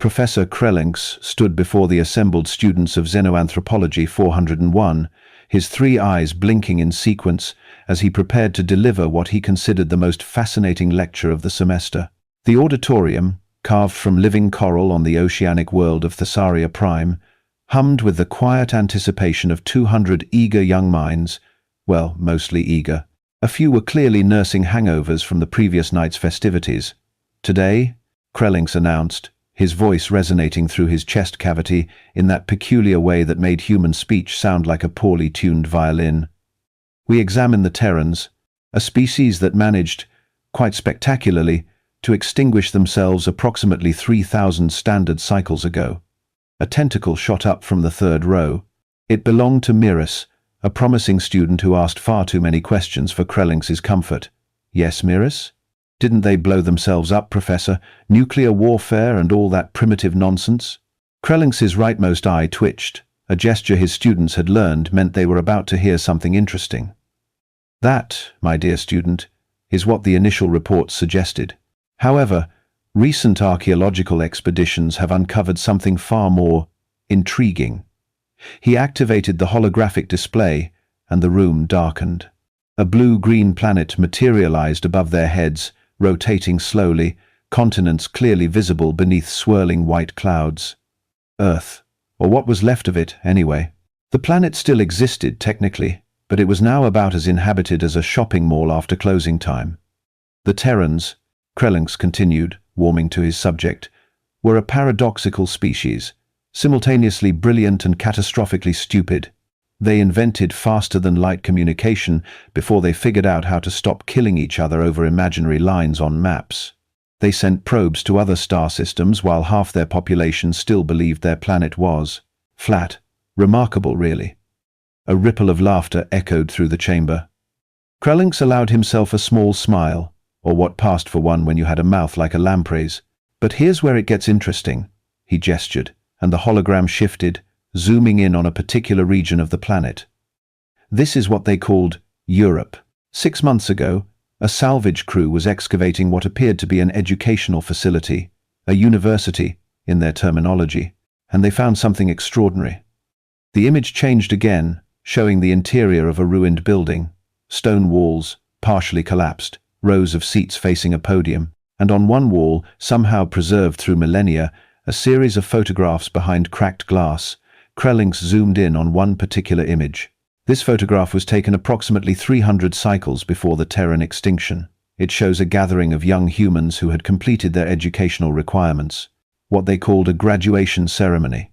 Professor Krell'nx stood before the assembled students of Xenoanthropology 401, his three eyes blinking in sequence as he prepared to deliver what he considered the most fascinating lecture of the semester. The auditorium, carved from living coral on the oceanic world of Thessaria Prime, hummed with the quiet anticipation of 200 eager young minds, well, mostly eager. A few were clearly nursing hangovers from the previous night's festivities. Today, Krell'nx announced, his voice resonating through his chest cavity in that peculiar way that made human speech sound like a poorly tuned violin. We examine the Terrans, a species that managed, quite spectacularly, to extinguish themselves approximately 3,000 standard cycles ago. A tentacle shot up from the third row. It belonged to Miris, a promising student who asked far too many questions for Krell'nx's comfort. Yes, Miris? Didn't they blow themselves up, Professor? Nuclear warfare and all that primitive nonsense? Krell'nx's rightmost eye twitched. A gesture his students had learned meant they were about to hear something interesting. That, my dear student, is what the initial reports suggested. However, recent archaeological expeditions have uncovered something far more intriguing. He activated the holographic display, and the room darkened. A blue-green planet materialized above their heads, rotating slowly, continents clearly visible beneath swirling white clouds. Earth, or what was left of it, anyway. The planet still existed, technically, but it was now about as inhabited as a shopping mall after closing time. The Terrans, Krell'nx continued, warming to his subject, were a paradoxical species, simultaneously brilliant and catastrophically stupid. They invented faster-than-light communication before they figured out how to stop killing each other over imaginary lines on maps. They sent probes to other star systems while half their population still believed their planet was flat. Remarkable, really. A ripple of laughter echoed through the chamber. Krell'nx allowed himself a small smile, or what passed for one when you had a mouth like a lamprey's. But here's where it gets interesting. He gestured, and the hologram shifted, zooming in on a particular region of the planet. This is what they called Europe. 6 months ago, a salvage crew was excavating what appeared to be an educational facility, a university, in their terminology, and they found something extraordinary. The image changed again, showing the interior of a ruined building, stone walls, partially collapsed, rows of seats facing a podium, and on one wall, somehow preserved through millennia, a series of photographs behind cracked glass. Krell'nx zoomed in on one particular image. This photograph was taken approximately 300 cycles before the Terran extinction. It shows a gathering of young humans who had completed their educational requirements, what they called a graduation ceremony.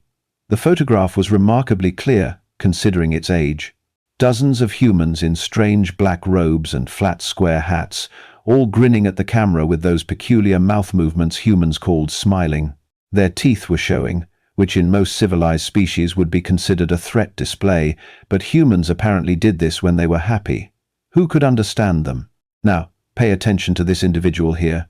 The photograph was remarkably clear, considering its age. Dozens of humans in strange black robes and flat square hats, all grinning at the camera with those peculiar mouth movements humans called smiling. Their teeth were showing, which in most civilized species would be considered a threat display, but humans apparently did this when they were happy. Who could understand them? Now, pay attention to this individual here.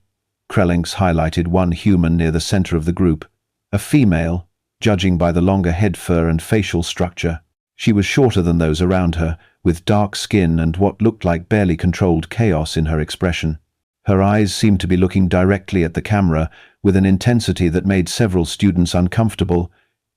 Krell'nx highlighted one human near the center of the group. A female, judging by the longer head fur and facial structure. She was shorter than those around her, with dark skin and what looked like barely controlled chaos in her expression. Her eyes seemed to be looking directly at the camera, with an intensity that made several students uncomfortable,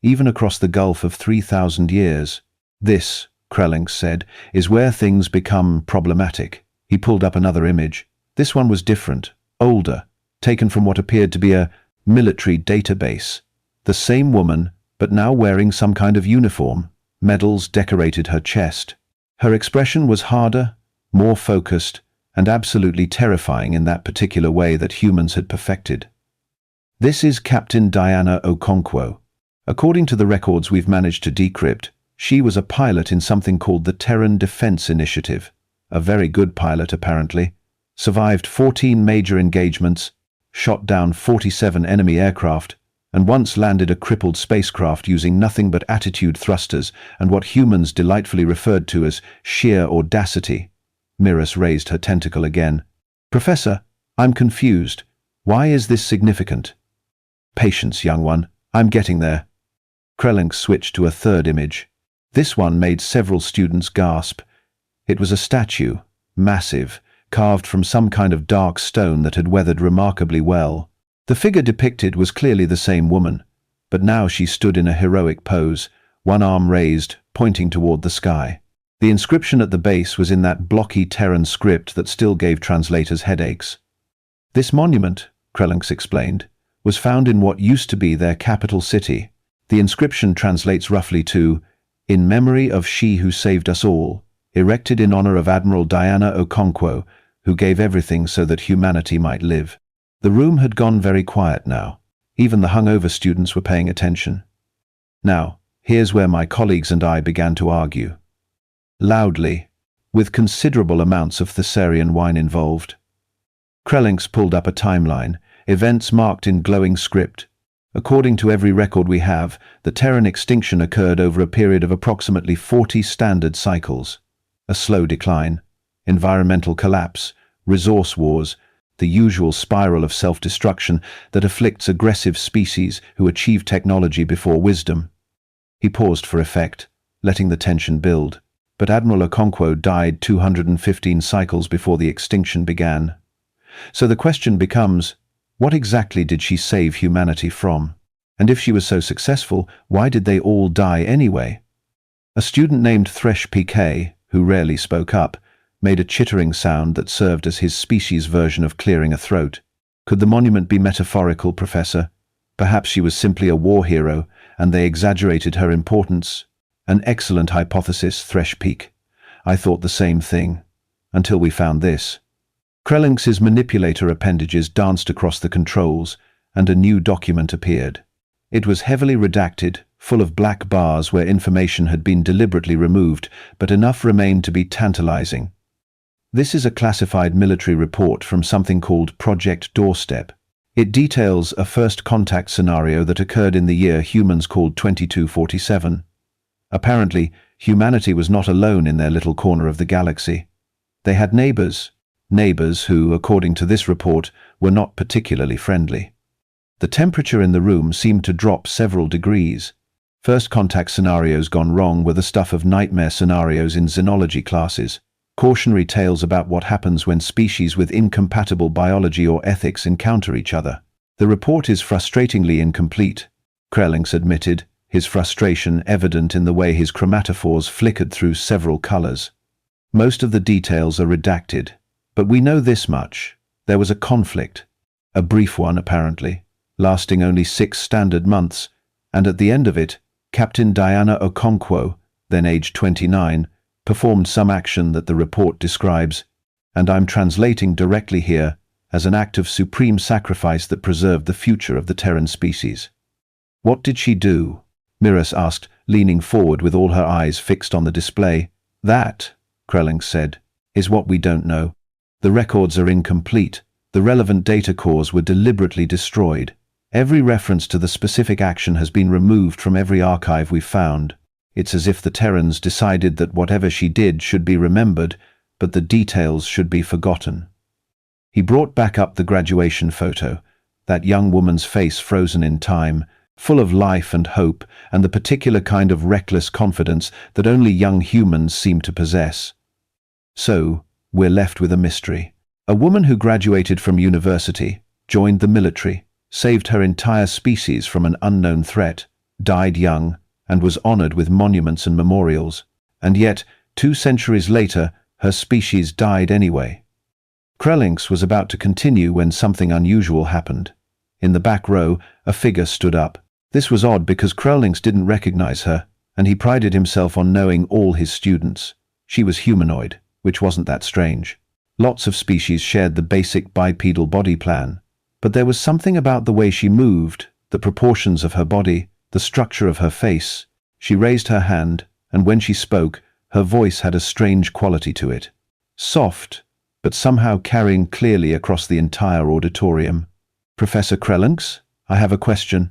even across the gulf of 3,000 years. This, Krell'nx said, is where things become problematic. He pulled up another image. This one was different, older, taken from what appeared to be a military database. The same woman, but now wearing some kind of uniform. Medals decorated her chest. Her expression was harder, more focused, and absolutely terrifying in that particular way that humans had perfected. This is Captain Diana Okonkwo. According to the records we've managed to decrypt, she was a pilot in something called the Terran Defense Initiative. A very good pilot, apparently. Survived 14 major engagements, shot down 47 enemy aircraft, and once landed a crippled spacecraft using nothing but attitude thrusters and what humans delightfully referred to as sheer audacity. Miris raised her tentacle again. Professor, I'm confused. Why is this significant? Patience, young one. I'm getting there. Krell'nx switched to a third image. This one made several students gasp. It was a statue, massive, carved from some kind of dark stone that had weathered remarkably well. The figure depicted was clearly the same woman, but now she stood in a heroic pose, one arm raised, pointing toward the sky. The inscription at the base was in that blocky Terran script that still gave translators headaches. This monument, Krell'nx explained, was found in what used to be their capital city. The inscription translates roughly to, "In memory of she who saved us all," erected in honor of Admiral Diana Okonkwo, who gave everything so that humanity might live. The room had gone very quiet now. Even the hungover students were paying attention. Now, here's where my colleagues and I began to argue. Loudly, with considerable amounts of Thessarian wine involved. Krell'nx pulled up a timeline, events marked in glowing script. According to every record we have, the Terran extinction occurred over a period of approximately 40 standard cycles. A slow decline, environmental collapse, resource wars, the usual spiral of self-destruction that afflicts aggressive species who achieve technology before wisdom. He paused for effect, letting the tension build. But Admiral Okonkwo died 215 cycles before the extinction began. So the question becomes, what exactly did she save humanity from? And if she was so successful, why did they all die anyway? A student named Thresh PK, who rarely spoke up, made a chittering sound that served as his species' version of clearing a throat. Could the monument be metaphorical, Professor? Perhaps she was simply a war hero, and they exaggerated her importance. An excellent hypothesis, Thresh Peak. I thought the same thing. Until we found this. Krell'nx's manipulator appendages danced across the controls, and a new document appeared. It was heavily redacted, full of black bars where information had been deliberately removed, but enough remained to be tantalizing. This is a classified military report from something called Project Doorstep. It details a first contact scenario that occurred in the year humans called 2247. Apparently, humanity was not alone in their little corner of the galaxy. They had neighbors who, according to this report, were not particularly friendly. The temperature in the room seemed to drop several degrees. First contact scenarios gone wrong were the stuff of nightmare scenarios in xenology classes, cautionary tales about what happens when species with incompatible biology or ethics encounter each other. The report is frustratingly incomplete, Krell'nx admitted, his frustration evident in the way his chromatophores flickered through several colors. Most of the details are redacted, but we know this much. There was a conflict, a brief one apparently, lasting only 6 standard months, and at the end of it, Captain Diana Okonkwo, then aged 29, performed some action that the report describes, and I'm translating directly here, as an act of supreme sacrifice that preserved the future of the Terran species. What did she do? Miras asked, leaning forward with all her eyes fixed on the display. That, Krell'nx said, is what we don't know. The records are incomplete. The relevant data cores were deliberately destroyed. Every reference to the specific action has been removed from every archive we've found. It's as if the Terrans decided that whatever she did should be remembered, but the details should be forgotten. He brought back up the graduation photo, that young woman's face frozen in time, full of life and hope and the particular kind of reckless confidence that only young humans seem to possess. So, we're left with a mystery. A woman who graduated from university, joined the military, saved her entire species from an unknown threat, died young, and was honored with monuments and memorials. And yet, 2 centuries later, her species died anyway. Krell'nx was about to continue when something unusual happened. In the back row, a figure stood up. This was odd because Krell'nx didn't recognize her, and he prided himself on knowing all his students. She was humanoid, which wasn't that strange. Lots of species shared the basic bipedal body plan, but there was something about the way she moved, the proportions of her body, the structure of her face. She raised her hand, and when she spoke, her voice had a strange quality to it. Soft, but somehow carrying clearly across the entire auditorium. Professor Krell'nx, I have a question.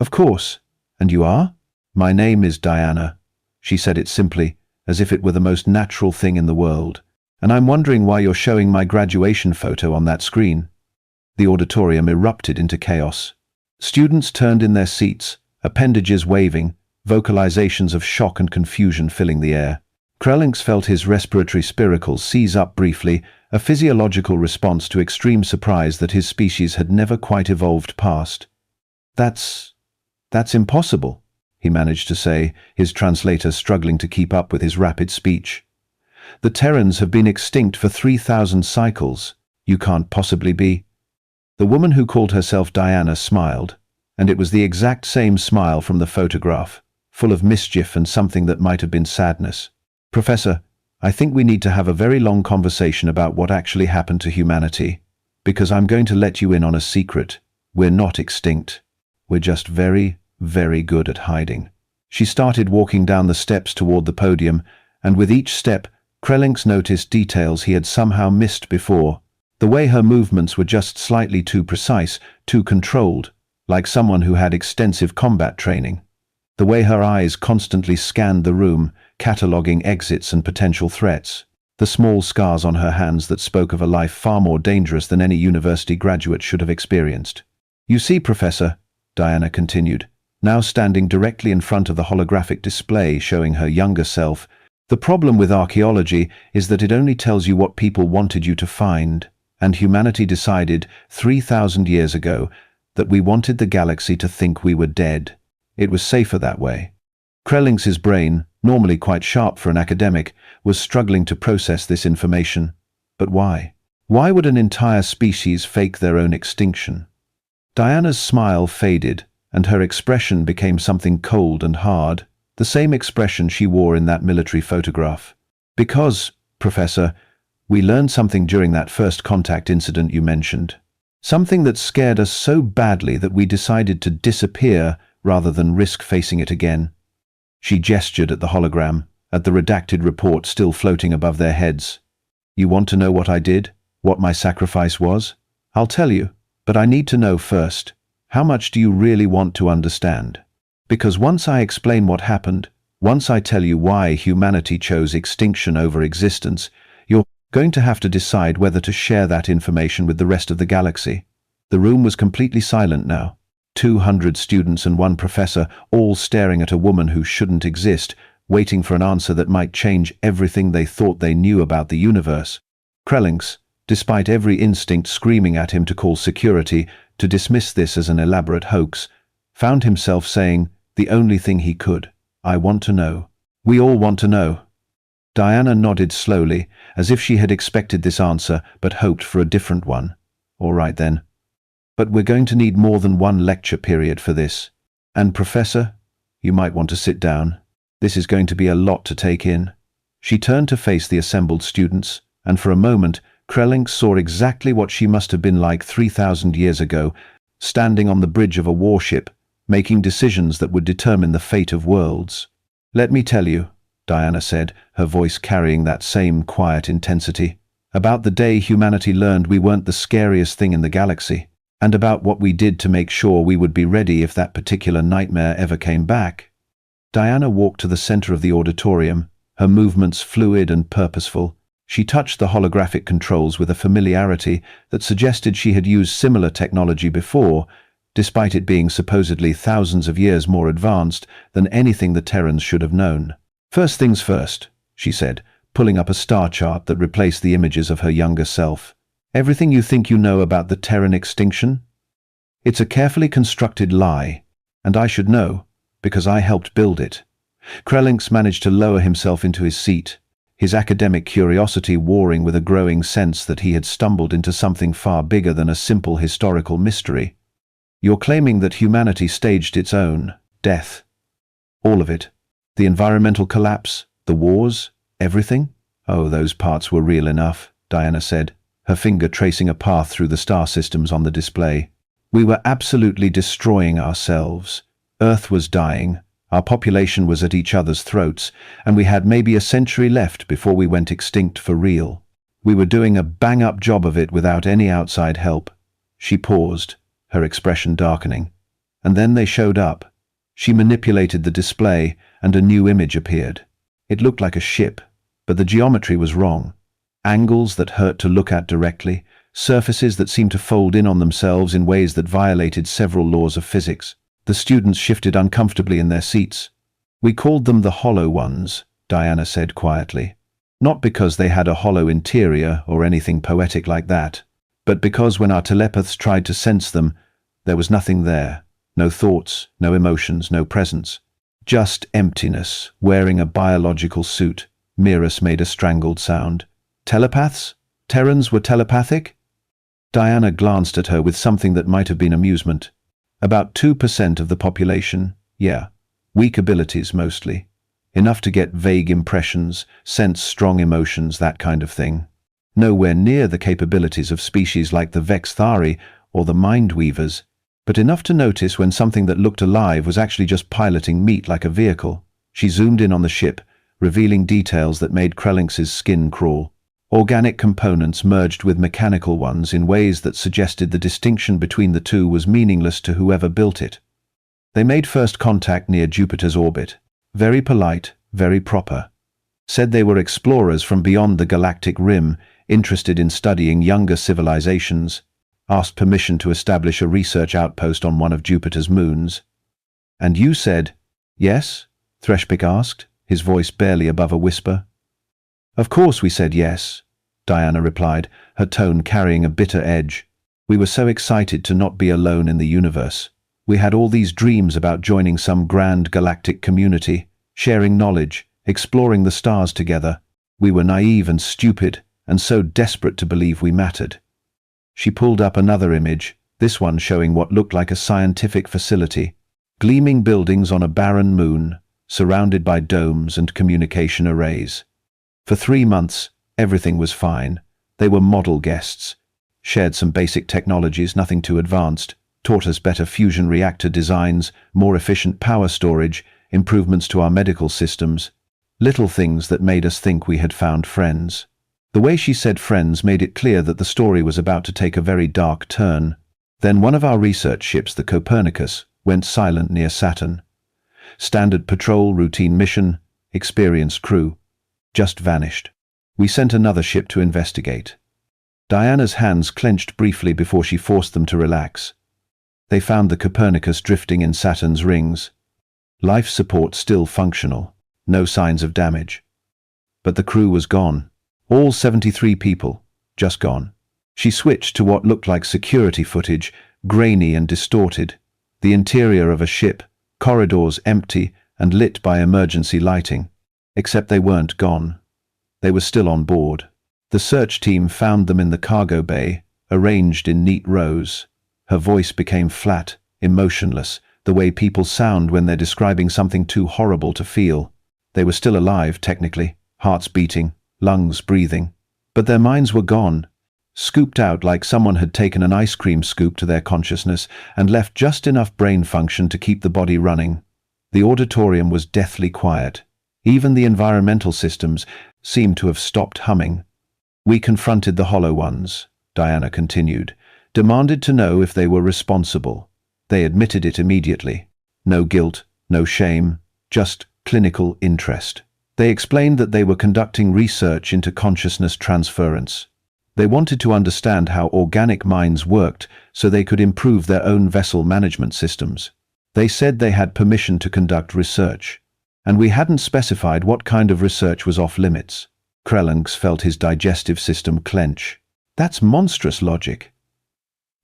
Of course. And you are? My name is Diana. She said it simply, as if it were the most natural thing in the world. And I'm wondering why you're showing my graduation photo on that screen. The auditorium erupted into chaos. Students turned in their seats, appendages waving, vocalizations of shock and confusion filling the air. Krell'nx felt his respiratory spiracles seize up briefly a physiological response to extreme surprise that his species had never quite evolved past. That's impossible," he managed to say, his translator struggling to keep up with his rapid speech. "The Terrans have been extinct for 3,000 cycles. You can't possibly be." The woman who called herself Diana smiled, and it was the exact same smile from the photograph, full of mischief and something that might have been sadness. "Professor, I think we need to have a very long conversation about what actually happened to humanity, because I'm going to let you in on a secret. We're not extinct. We're just very, very good at hiding." She started walking down the steps toward the podium, and with each step, Krell'nx noticed details he had somehow missed before. The way her movements were just slightly too precise, too controlled, like someone who had extensive combat training. The way her eyes constantly scanned the room, cataloguing exits and potential threats. The small scars on her hands that spoke of a life far more dangerous than any university graduate should have experienced. "You see, Professor," Diana continued, now standing directly in front of the holographic display showing her younger self, "the problem with archaeology is that it only tells you what people wanted you to find, and humanity decided 3,000 years ago that we wanted the galaxy to think we were dead. It was safer that way." Krell'nx's brain, normally quite sharp for an academic, was struggling to process this information. But why? Why would an entire species fake their own extinction? Diana's smile faded, and her expression became something cold and hard, the same expression she wore in that military photograph. "Because, Professor, we learned something during that first contact incident you mentioned. Something that scared us so badly that we decided to disappear rather than risk facing it again." She gestured at the hologram, at the redacted report still floating above their heads. "You want to know what I did? What my sacrifice was? I'll tell you, but I need to know first, how much do you really want to understand? Because once I explain what happened, once I tell you why humanity chose extinction over existence, you're going to have to decide whether to share that information with the rest of the galaxy." The room was completely silent now. 200 students and one professor, all staring at a woman who shouldn't exist, waiting for an answer that might change everything they thought they knew about the universe. Krell'nx, despite every instinct screaming at him to call security, to dismiss this as an elaborate hoax, found himself saying the only thing he could: "I want to know. We all want to know." Diana nodded slowly, as if she had expected this answer but hoped for a different one. "All right then. But we're going to need more than one lecture period for this. And Professor, you might want to sit down. This is going to be a lot to take in." She turned to face the assembled students, and for a moment, Krell'nx saw exactly what she must have been like 3,000 years ago, standing on the bridge of a warship, making decisions that would determine the fate of worlds. "Let me tell you," Diana said, her voice carrying that same quiet intensity, "about the day humanity learned we weren't the scariest thing in the galaxy, and about what we did to make sure we would be ready if that particular nightmare ever came back." Diana walked to the center of the auditorium, her movements fluid and purposeful. She touched the holographic controls with a familiarity that suggested she had used similar technology before, despite it being supposedly thousands of years more advanced than anything the Terrans should have known. "First things first," she said, pulling up a star chart that replaced the images of her younger self. "Everything you think you know about the Terran extinction? It's a carefully constructed lie, and I should know, because I helped build it." Krell'nx managed to lower himself into his seat, his academic curiosity warring with a growing sense that he had stumbled into something far bigger than a simple historical mystery. "You're claiming that humanity staged its own death. All of it. The environmental collapse, the wars, everything?" "Oh, those parts were real enough," Diana said, her finger tracing a path through the star systems on the display. "We were absolutely destroying ourselves. Earth was dying, our population was at each other's throats, and we had maybe a century left before we went extinct for real. We were doing a bang-up job of it without any outside help." She paused, her expression darkening. "And then they showed up." She manipulated the display, and a new image appeared. It looked like a ship, but the geometry was wrong. Angles that hurt to look at directly, surfaces that seemed to fold in on themselves in ways that violated several laws of physics. The students shifted uncomfortably in their seats. "We called them the Hollow Ones," Diana said quietly. Not because they had a hollow interior or anything poetic like that, but because when our telepaths tried to sense them, there was nothing there. No thoughts, no emotions, no presence. Just emptiness, wearing a biological suit. Miras made a strangled sound. Telepaths? Terrans were telepathic? Diana glanced at her with something that might have been amusement. About 2% of the population, yeah. Weak abilities mostly. Enough to get vague impressions, sense strong emotions, that kind of thing. Nowhere near the capabilities of species like the Vexthari or the Mindweavers, but enough to notice when something that looked alive was actually just piloting meat like a vehicle. She zoomed in on the ship, revealing details that made Krell'nx's skin crawl. Organic components merged with mechanical ones in ways that suggested the distinction between the two was meaningless to whoever built it. They made first contact near Jupiter's orbit. Very polite, very proper. Said they were explorers from beyond the galactic rim, interested in studying younger civilizations. Asked permission to establish a research outpost on one of Jupiter's moons. And you said, yes? Threshpick asked, his voice barely above a whisper. Of course we said yes, Diana replied, her tone carrying a bitter edge. We were so excited to not be alone in the universe. We had all these dreams about joining some grand galactic community, sharing knowledge, exploring the stars together. We were naive and stupid, and so desperate to believe we mattered. She pulled up another image, this one showing what looked like a scientific facility. Gleaming buildings on a barren moon, surrounded by domes and communication arrays. For 3 months, everything was fine. They were model guests. Shared some basic technologies, nothing too advanced. Taught us better fusion reactor designs, more efficient power storage, improvements to our medical systems. Little things that made us think we had found friends. The way she said friends made it clear that the story was about to take a very dark turn. Then one of our research ships, the Copernicus, went silent near Saturn. Standard patrol, routine mission, experienced crew. Just vanished. We sent another ship to investigate. Diana's hands clenched briefly before she forced them to relax. They found the Copernicus drifting in Saturn's rings. Life support still functional. No signs of damage. But the crew was gone. All 73 people, just gone. She switched to what looked like security footage, grainy and distorted. The interior of a ship, corridors empty and lit by emergency lighting. Except they weren't gone. They were still on board. The search team found them in the cargo bay, arranged in neat rows. Her voice became flat, emotionless, the way people sound when they're describing something too horrible to feel. They were still alive, technically, hearts beating, lungs breathing. But their minds were gone, scooped out like someone had taken an ice cream scoop to their consciousness and left just enough brain function to keep the body running. The auditorium was deathly quiet. Even the environmental systems seemed to have stopped humming. We confronted the hollow ones, Diana continued, demanded to know if they were responsible. They admitted it immediately. No guilt, no shame, just clinical interest. They explained that they were conducting research into consciousness transference. They wanted to understand how organic minds worked so they could improve their own vessel management systems. They said they had permission to conduct research, and we hadn't specified what kind of research was off limits. Krell'nx felt his digestive system clench. That's monstrous logic.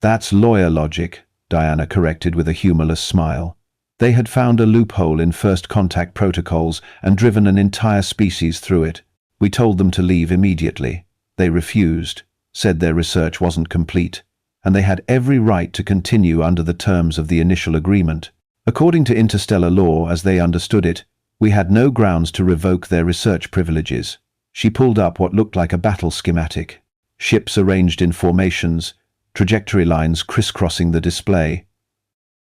That's lawyer logic, Diana corrected with a humorless smile. They had found a loophole in first contact protocols and driven an entire species through it. We told them to leave immediately. They refused, said their research wasn't complete, and they had every right to continue under the terms of the initial agreement. According to interstellar law, as they understood it, we had no grounds to revoke their research privileges. She pulled up what looked like a battle schematic. Ships arranged in formations, trajectory lines crisscrossing the display.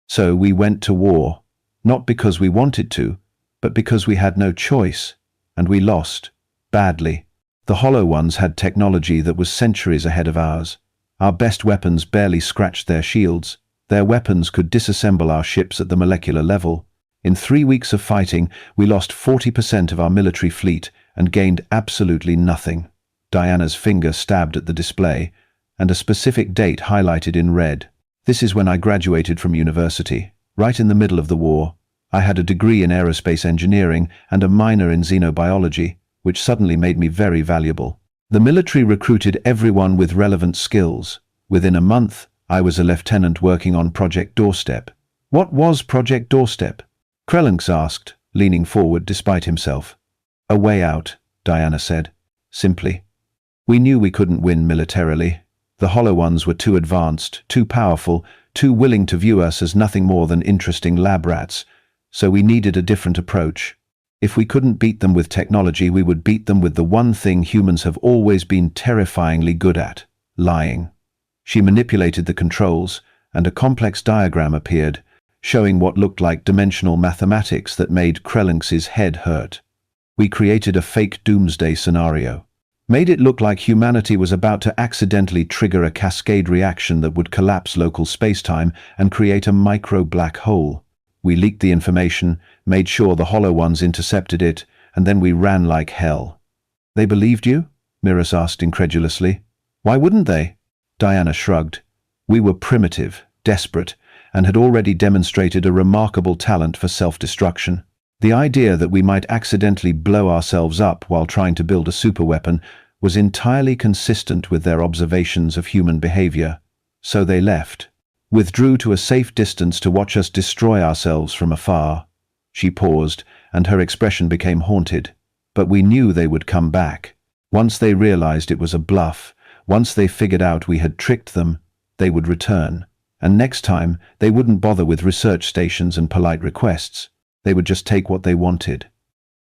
So we went to war, not because we wanted to, but because we had no choice, and we lost, badly. The hollow ones had technology that was centuries ahead of ours. Our best weapons barely scratched their shields. Their weapons could disassemble our ships at the molecular level. In 3 weeks of fighting, we lost 40% of our military fleet and gained absolutely nothing. Diana's finger stabbed at the display, and a specific date highlighted in red. This is when I graduated from university, right in the middle of the war. I had a degree in aerospace engineering and a minor in xenobiology. which suddenly made me very valuable. The military recruited everyone with relevant skills. Within a month, I was a lieutenant working on Project Doorstep. What was Project Doorstep? Krell'nx asked, leaning forward despite himself. A way out, Diana said, simply. We knew we couldn't win militarily. The Hollow Ones were too advanced, too powerful, too willing to view us as nothing more than interesting lab rats, so we needed a different approach. If we couldn't beat them with technology, we would beat them with the one thing humans have always been terrifyingly good at: lying. She manipulated the controls, and a complex diagram appeared, showing what looked like dimensional mathematics that made Krell'nx's head hurt. We created a fake doomsday scenario. Made it look like humanity was about to accidentally trigger a cascade reaction that would collapse local spacetime and create a micro-black hole. We leaked the information, made sure the Hollow Ones intercepted it, and then we ran like hell. They believed you? Miras asked incredulously. Why wouldn't they? Diana shrugged. We were primitive, desperate, and had already demonstrated a remarkable talent for self-destruction. The idea that we might accidentally blow ourselves up while trying to build a superweapon was entirely consistent with their observations of human behavior. So they left, withdrew to a safe distance to watch us destroy ourselves from afar. She paused, and her expression became haunted. But we knew they would come back. Once they realized it was a bluff, once they figured out we had tricked them, they would return. And next time, they wouldn't bother with research stations and polite requests. They would just take what they wanted.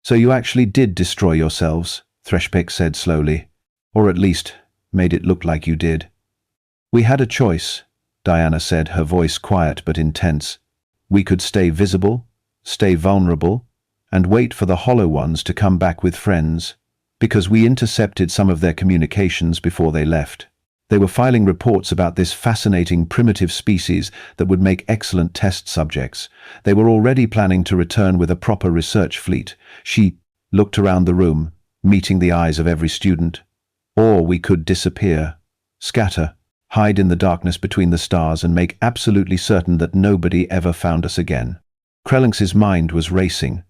So you actually did destroy yourselves, Threshbeck said slowly. Or at least, made it look like you did. We had a choice, Diana said, her voice quiet but intense. We could stay visible, stay vulnerable, and wait for the Hollow Ones to come back with friends, because we intercepted some of their communications before they left. They were filing reports about this fascinating primitive species that would make excellent test subjects. They were already planning to return with a proper research fleet. She looked around the room, meeting the eyes of every student. Or we could disappear, scatter, hide in the darkness between the stars and make absolutely certain that nobody ever found us again. Krell'nx's mind was racing.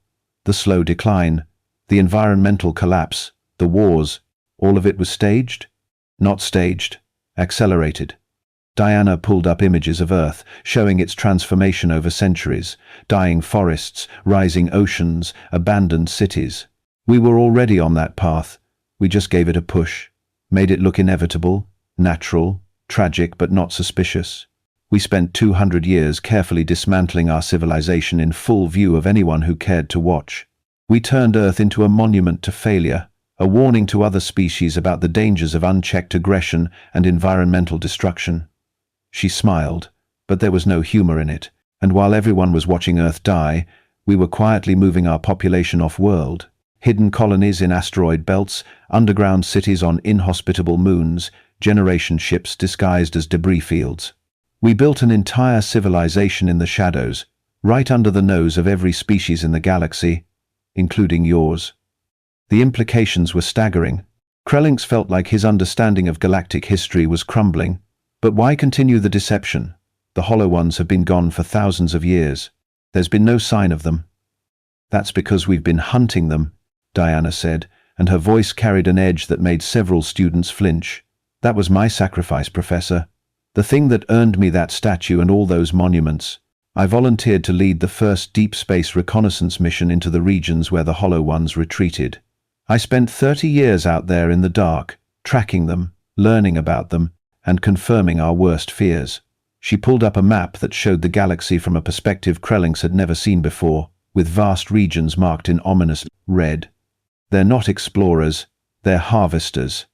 The slow decline, the environmental collapse, the wars, all of it was staged? Not staged. Accelerated. Diana pulled up images of Earth, showing its transformation over centuries: dying forests, rising oceans, abandoned cities. We were already on that path. We just gave it a push, made it look inevitable, natural, tragic but not suspicious. We spent 200 years carefully dismantling our civilization in full view of anyone who cared to watch. We turned Earth into a monument to failure, a warning to other species about the dangers of unchecked aggression and environmental destruction. She smiled, but there was no humor in it, and while everyone was watching Earth die, we were quietly moving our population off-world. Hidden colonies in asteroid belts, underground cities on inhospitable moons, generation ships disguised as debris fields. We built an entire civilization in the shadows, right under the nose of every species in the galaxy, including yours. The implications were staggering. Krell'nx felt like his understanding of galactic history was crumbling. But why continue the deception? The Hollow Ones have been gone for thousands of years. There's been no sign of them. That's because we've been hunting them, Diana said, and her voice carried an edge that made several students flinch. That was my sacrifice, Professor. The thing that earned me that statue and all those monuments. I volunteered to lead the first deep space reconnaissance mission into the regions where the Hollow Ones retreated. I spent 30 years out there in the dark, tracking them, learning about them, and confirming our worst fears. She pulled up a map that showed the galaxy from a perspective Krell'nx had never seen before, with vast regions marked in ominous red. They're not explorers, they're harvesters.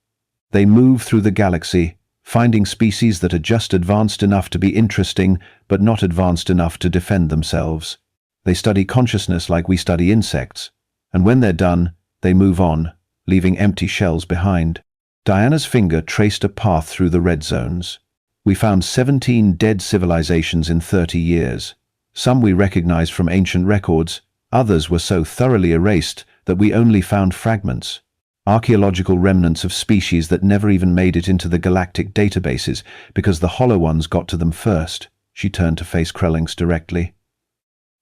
They move through the galaxy, finding species that are just advanced enough to be interesting, but not advanced enough to defend themselves. They study consciousness like we study insects, and when they're done, they move on, leaving empty shells behind. Diana's finger traced a path through the red zones. We found 17 dead civilizations in 30 years. Some we recognized from ancient records, others were so thoroughly erased that we only found fragments. Archaeological remnants of species that never even made it into the galactic databases because the Hollow Ones got to them first. She turned to face Krell'nx directly.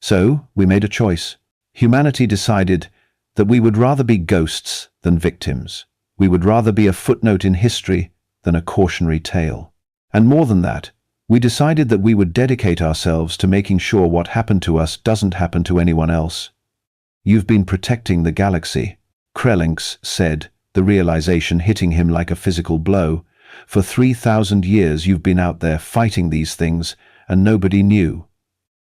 So, we made a choice. Humanity decided That we would rather be ghosts than victims. We would rather be a footnote in history than a cautionary tale. And more than that, we decided that we would dedicate ourselves to making sure what happened to us doesn't happen to anyone else. You've been protecting the galaxy, Krell'nx said, the realization hitting him like a physical blow. For 3,000 years you've been out there fighting these things, and nobody knew.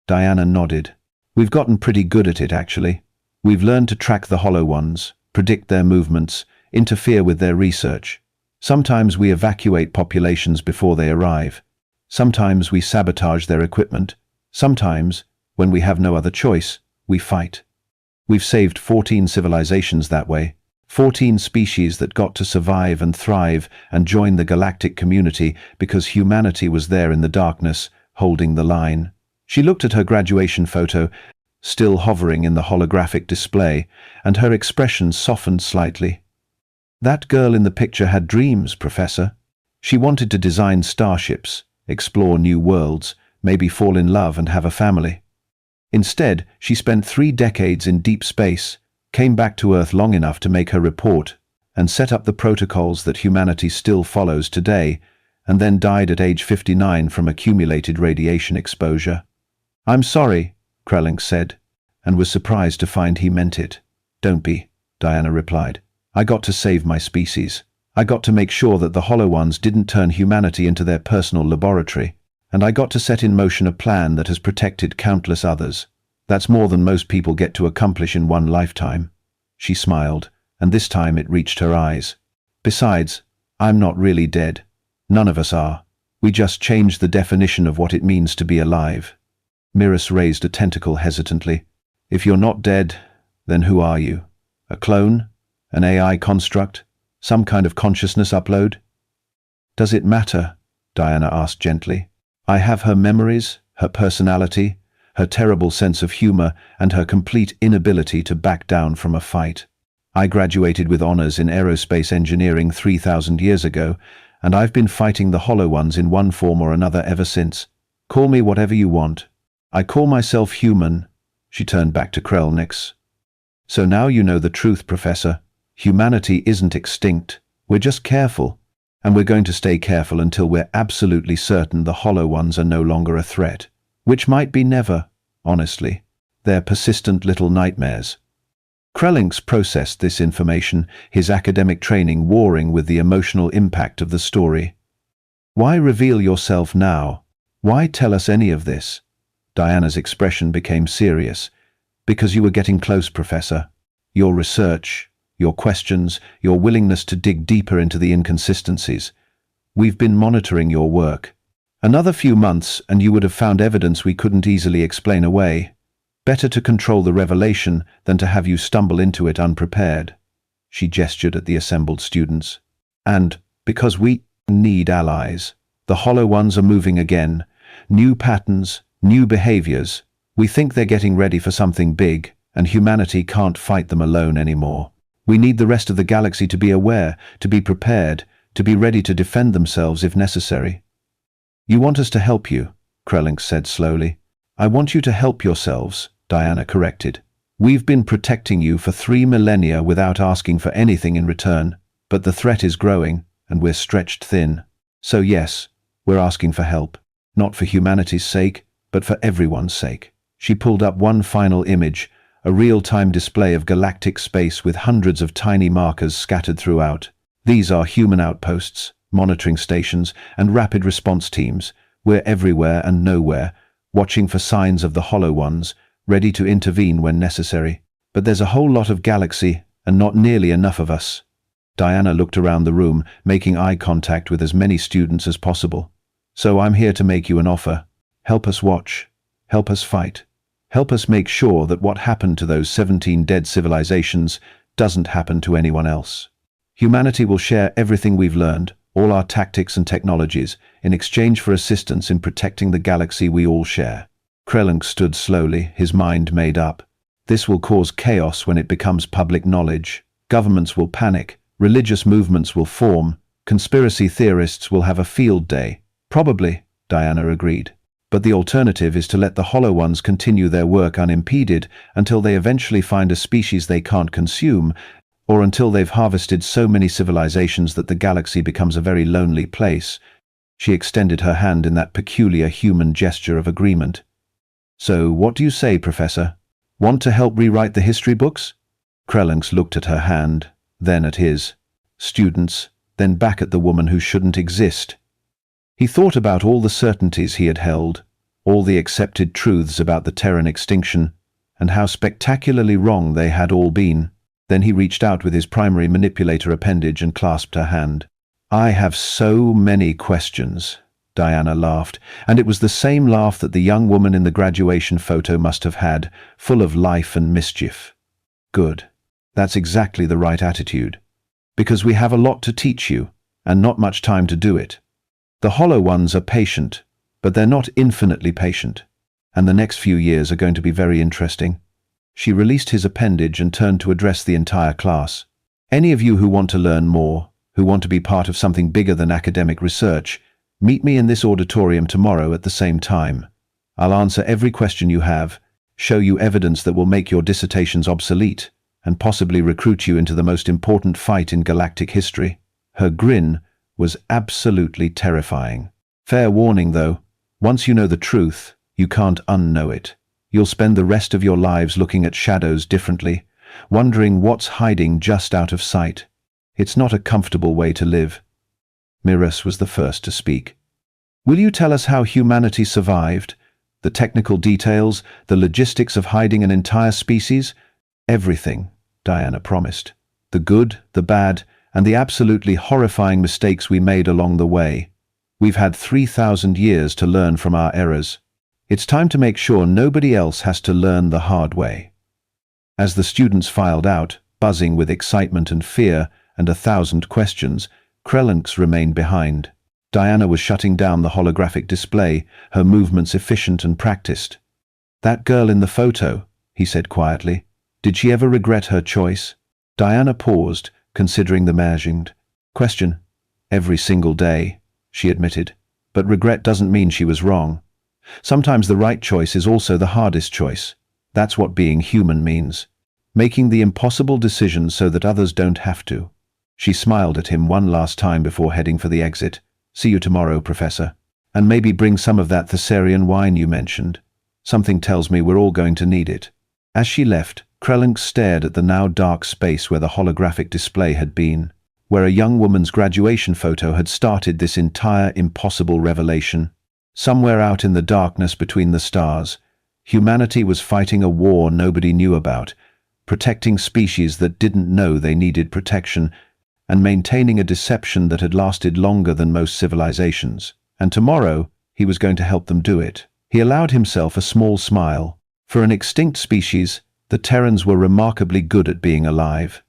Diana nodded. We've gotten pretty good at it, actually. We've learned to track the Hollow Ones, predict their movements, interfere with their research. Sometimes we evacuate populations before they arrive. Sometimes we sabotage their equipment. Sometimes, when we have no other choice, we fight. We've saved 14 civilizations that way. 14 species that got to survive and thrive and join the galactic community because humanity was there in the darkness, holding the line. She looked at her graduation photo, still hovering in the holographic display, and her expression softened slightly. That girl in the picture had dreams, Professor. She wanted to design starships, explore new worlds, maybe fall in love and have a family. Instead, she spent 3 decades in deep space, came back to Earth long enough to make her report, and set up the protocols that humanity still follows today, and then died at age 59 from accumulated radiation exposure. I'm sorry, Krell'nx said, and was surprised to find he meant it. Don't be, Diana replied. I got to save my species. I got to make sure that the Hollow Ones didn't turn humanity into their personal laboratory, and I got to set in motion a plan that has protected countless others. That's more than most people get to accomplish in one lifetime. She smiled, and this time it reached her eyes. Besides, I'm not really dead. None of us are. We just changed the definition of what it means to be alive. Miras raised a tentacle hesitantly. If you're not dead, then who are you? A clone? An AI construct? Some kind of consciousness upload? Does it matter? Diana asked gently. I have her memories, her personality, her terrible sense of humor, and her complete inability to back down from a fight. I graduated with honors in aerospace engineering 3,000 years ago, and I've been fighting the Hollow Ones in one form or another ever since. Call me whatever you want. I call myself human. She turned back to Krell'nx. So now you know the truth, Professor. Humanity isn't extinct. We're just careful. And we're going to stay careful until we're absolutely certain the Hollow Ones are no longer a threat. Which might be never, honestly. They're persistent little nightmares. Krell'nx processed this information, his academic training warring with the emotional impact of the story. Why reveal yourself now? Why tell us any of this? Diana's expression became serious. Because you were getting close, Professor. Your research, your questions, your willingness to dig deeper into the inconsistencies. We've been monitoring your work. Another few months and you would have found evidence we couldn't easily explain away. Better to control the revelation than to have you stumble into it unprepared. She gestured at the assembled students. And, because we need allies, the Hollow Ones are moving again. New patterns, new behaviors. We think they're getting ready for something big, and humanity can't fight them alone anymore. We need the rest of the galaxy to be aware, to be prepared, to be ready to defend themselves if necessary. You want us to help you, Krell'nx said slowly. I want you to help yourselves, Diana corrected. We've been protecting you for 3 millennia without asking for anything in return, but the threat is growing, and we're stretched thin. So yes, we're asking for help, not for humanity's sake, but for everyone's sake. She pulled up one final image, a real-time display of galactic space with hundreds of tiny markers scattered throughout. These are human outposts, monitoring stations, and rapid response teams. We're everywhere and nowhere, watching for signs of the Hollow Ones, ready to intervene when necessary. But there's a whole lot of galaxy, and not nearly enough of us. Diana looked around the room, making eye contact with as many students as possible. So I'm here to make you an offer. Help us watch. Help us fight. Help us make sure that what happened to those 17 dead civilizations doesn't happen to anyone else. Humanity will share everything we've learned, all our tactics and technologies, in exchange for assistance in protecting the galaxy we all share. Krell'nx stood slowly, his mind made up. This will cause chaos when it becomes public knowledge. Governments will panic, religious movements will form, conspiracy theorists will have a field day. Probably, Diana agreed. But the alternative is to let the hollow ones continue their work unimpeded until they eventually find a species they can't consume, or until they've harvested so many civilizations that the galaxy becomes a very lonely place. She extended her hand in that peculiar human gesture of agreement. So, what do you say, Professor? Want to help rewrite the history books? Krell'nx looked at her hand, then at his students, then back at the woman who shouldn't exist. He thought about all the certainties he had held, all the accepted truths about the Terran extinction, and how spectacularly wrong they had all been. Then he reached out with his primary manipulator appendage and clasped her hand. I have so many questions, Diana laughed, and it was the same laugh that the young woman in the graduation photo must have had, full of life and mischief. Good. That's exactly the right attitude. Because we have a lot to teach you, and not much time to do it. The hollow ones are patient, but they're not infinitely patient, and the next few years are going to be very interesting. She released his appendage and turned to address the entire class. Any of you who want to learn more, who want to be part of something bigger than academic research, meet me in this auditorium tomorrow at the same time. I'll answer every question you have, show you evidence that will make your dissertations obsolete, and possibly recruit you into the most important fight in galactic history. Her grin was absolutely terrifying. Fair warning, though, once you know the truth, you can't unknow it. You'll spend the rest of your lives looking at shadows differently, wondering what's hiding just out of sight. It's not a comfortable way to live. Miras was the first to speak. Will you tell us how humanity survived? The technical details, the logistics of hiding an entire species? Everything, Diana promised. The good, the bad, and the absolutely horrifying mistakes we made along the way. We've had 3,000 years to learn from our errors. It's time to make sure nobody else has to learn the hard way. As the students filed out, buzzing with excitement and fear and 1,000 questions, Krell'nx remained behind. Diana was shutting down the holographic display, her movements efficient and practiced. That girl in the photo, he said quietly. Did she ever regret her choice? Diana paused, considering the imagined question. Every single day, she admitted. But regret doesn't mean she was wrong. Sometimes the right choice is also the hardest choice. That's what being human means. Making the impossible decision so that others don't have to. She smiled at him one last time before heading for the exit. See you tomorrow, Professor. And maybe bring some of that Thessarian wine you mentioned. Something tells me we're all going to need it. As she left, Krell'nx stared at the now dark space where the holographic display had been, where a young woman's graduation photo had started this entire impossible revelation. Somewhere out in the darkness between the stars, humanity was fighting a war nobody knew about, protecting species that didn't know they needed protection, and maintaining a deception that had lasted longer than most civilizations. And tomorrow, he was going to help them do it. He allowed himself a small smile. For an extinct species, the Terrans were remarkably good at being alive.